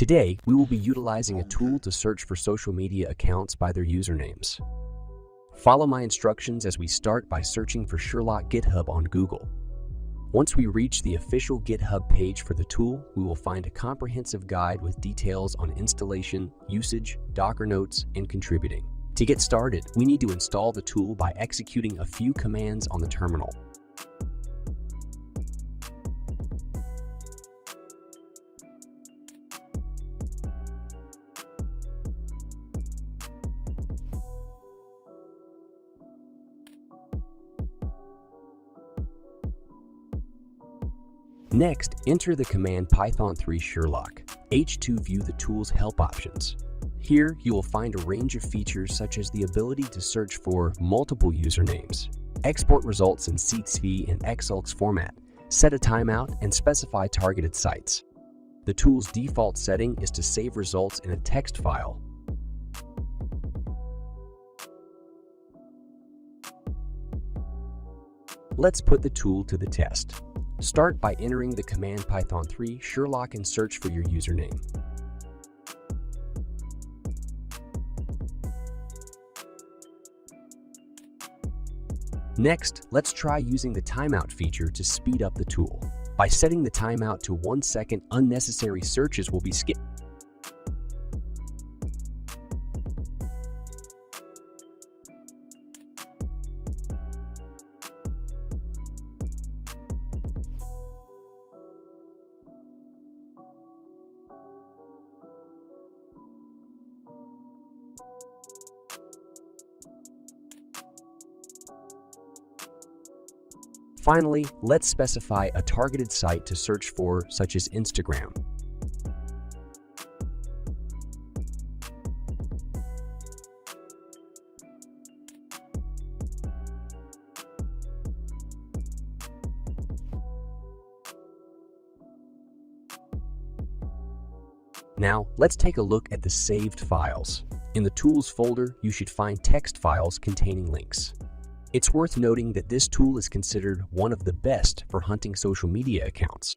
Today, we will be utilizing a tool to search for social media accounts by their usernames. Follow my instructions as we start by searching for Sherlock GitHub on Google. Once we reach the official GitHub page for the tool, we will find a comprehensive guide with details on installation, usage, Docker notes, and contributing. To get started, we need to install the tool by executing a few commands on the terminal. Next, enter the command python3 Sherlock. H2 view the tool's help options. Here, you will find a range of features such as the ability to search for multiple usernames, export results in CSV and XLX format, set a timeout, and specify targeted sites. The tool's default setting is to save results in a text file. Let's put the tool to the test. Start by entering the command python3 Sherlock and search for your username. Next, let's try using the timeout feature to speed up the tool. By setting the timeout to 1 second, unnecessary searches will be skipped. Finally, let's specify a targeted site to search for, such as Instagram. Now, let's take a look at the saved files. In the Tools folder, you should find text files containing links. It's worth noting that this tool is considered one of the best for hunting social media accounts.